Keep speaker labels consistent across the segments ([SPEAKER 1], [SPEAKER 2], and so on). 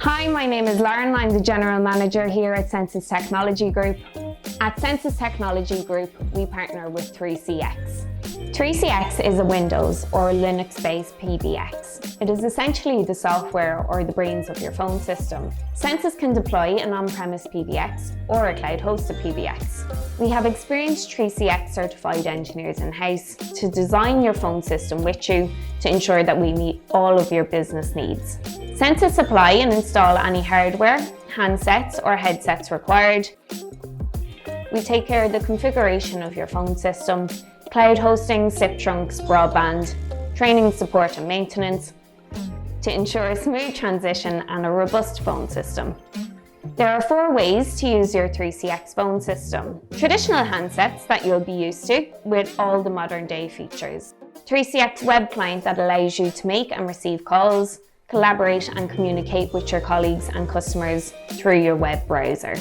[SPEAKER 1] Hi, my name is Lauren. I'm the General Manager here at SenSys Technology Group. At SenSys Technology Group, we partner with 3CX. 3CX is a Windows or Linux-based PBX. It is essentially the software or the brains of your phone system. SenSys can deploy an on-premise PBX or a cloud-hosted PBX. We have experienced 3CX certified engineers in-house to design your phone system with you to ensure that we meet all of your business needs. SenSys supply and install any hardware, handsets or headsets required. We take care of the configuration of your phone system, cloud hosting, SIP trunks, broadband, training, support and maintenance to ensure a smooth transition and a robust phone system. There are 4 ways to use your 3CX phone system. Traditional handsets that you'll be used to with all the modern day features. 3CX web client that allows you to make and receive calls, collaborate and communicate with your colleagues and customers through your web browser.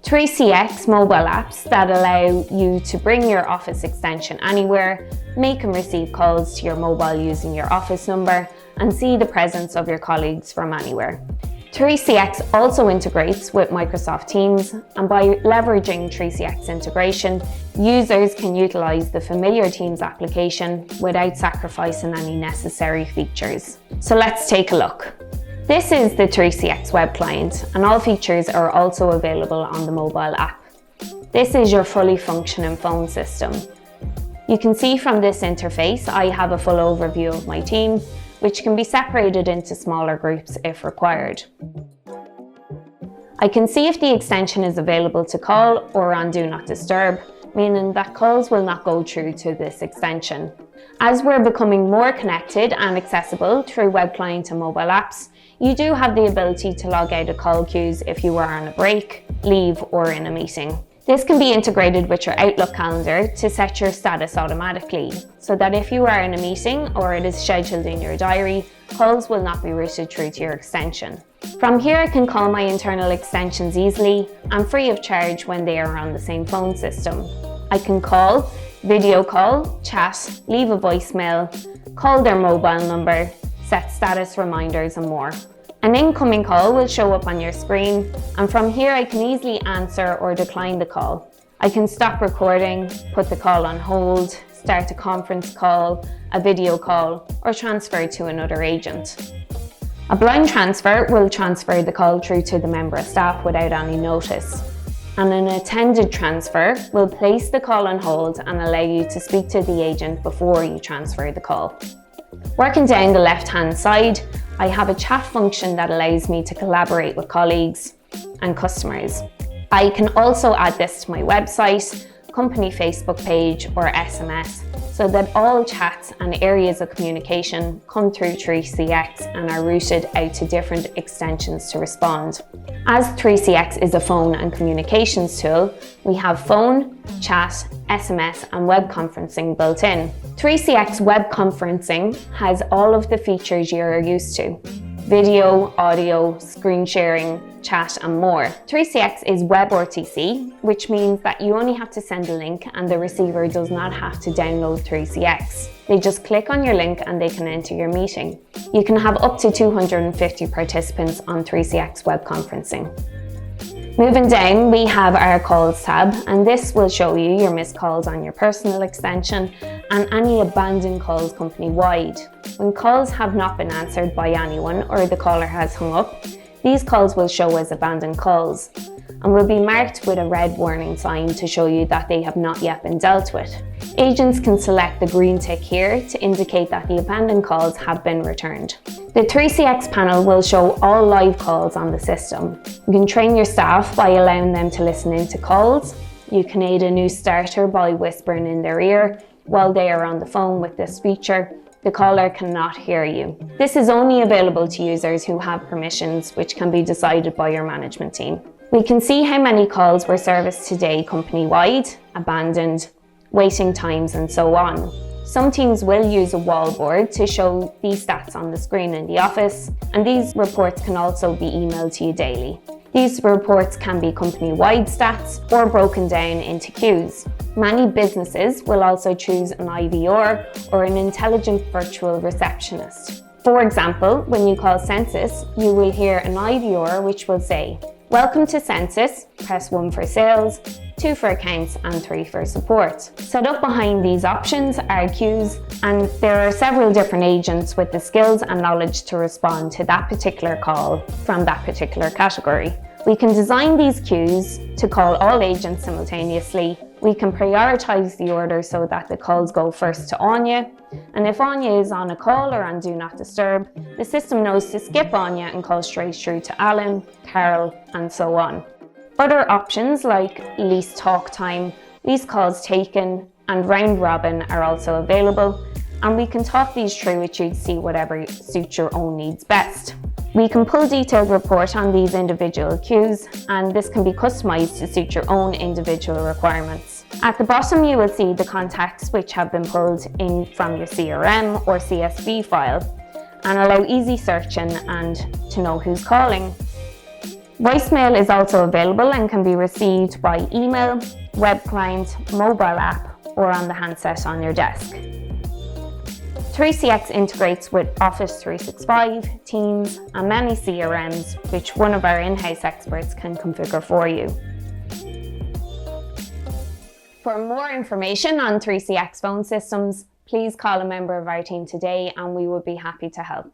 [SPEAKER 1] 3CX mobile apps that allow you to bring your office extension anywhere, make and receive calls to your mobile using your office number, and see the presence of your colleagues from anywhere. 3CX also integrates with Microsoft Teams, and by leveraging 3CX integration, users can utilize the familiar Teams application without sacrificing any necessary features. So let's take a look. This is the 3CX web client, and all features are also available on the mobile app. This is your fully functioning phone system. You can see from this interface, I have a full overview of my team, which can be separated into smaller groups if required. I can see if the extension is available to call or on Do Not Disturb, meaning that calls will not go through to this extension. As we're becoming more connected and accessible through web client and mobile apps, you do have the ability to log out of call queues if you are on a break, leave, or in a meeting. This can be integrated with your Outlook calendar to set your status automatically, so that if you are in a meeting or it is scheduled in your diary, calls will not be routed through to your extension. From here, I can call my internal extensions easily and free of charge when they are on the same phone system. I can call, video call, chat, leave a voicemail, call their mobile number, set status reminders and more. An incoming call will show up on your screen, and from here I can easily answer or decline the call. I can stop recording, put the call on hold, start a conference call, a video call, or transfer to another agent. A blind transfer will transfer the call through to the member of staff without any notice. And an attended transfer will place the call on hold and allow you to speak to the agent before you transfer the call. Working down the left-hand side, I have a chat function that allows me to collaborate with colleagues and customers. I can also add this to my website, company Facebook page, or SMS, so that all chats and areas of communication come through 3CX and are routed out to different extensions to respond. As 3CX is a phone and communications tool, we have phone, chat, SMS and web conferencing built in. 3CX web conferencing has all of the features you're used to: video, audio, screen sharing, chat and more. 3CX is WebRTC, which means that you only have to send a link and the receiver does not have to download 3CX. They just click on your link and they can enter your meeting. You can have up to 250 participants on 3CX web conferencing. Moving down, we have our calls tab, and this will show you your missed calls on your personal extension and any abandoned calls company-wide. When calls have not been answered by anyone or the caller has hung up, these calls will show as abandoned calls and will be marked with a red warning sign to show you that they have not yet been dealt with. Agents can select the green tick here to indicate that the abandoned calls have been returned. The 3CX panel will show all live calls on the system. You can train your staff by allowing them to listen into calls. You can aid a new starter by whispering in their ear while they are on the phone with this feature. The caller cannot hear you. This is only available to users who have permissions, which can be decided by your management team. We can see how many calls were serviced today company-wide, abandoned, waiting times and so on. Some teams will use a wallboard to show these stats on the screen in the office, and these reports can also be emailed to you daily. These reports can be company-wide stats or broken down into queues. Many businesses will also choose an IVR or an intelligent virtual receptionist. For example, when you call SenSys, you will hear an IVR which will say, "Welcome to SenSys, press 1 for sales, 2 for accounts and 3 for support." Set up behind these options are queues, and there are several different agents with the skills and knowledge to respond to that particular call from that particular category. We can design these queues to call all agents simultaneously. We can prioritize the order so that the calls go first to Anya, and if Anya is on a call or on Do Not Disturb, the system knows to skip Anya and call straight through to Alan, Carol, and so on. Other options like least talk time, least calls taken, and round robin are also available, and we can talk these through with you to see whatever suits your own needs best. We can pull detailed report on these individual queues, and this can be customized to suit your own individual requirements. At the bottom, you will see the contacts which have been pulled in from your CRM or CSV file, and allow easy searching and to know who's calling. Voicemail is also available and can be received by email, web client, mobile app, or on the handset on your desk. 3CX integrates with Office 365, Teams, and many CRMs, which one of our in-house experts can configure for you. For more information on 3CX phone systems, please call a member of our team today and we would be happy to help.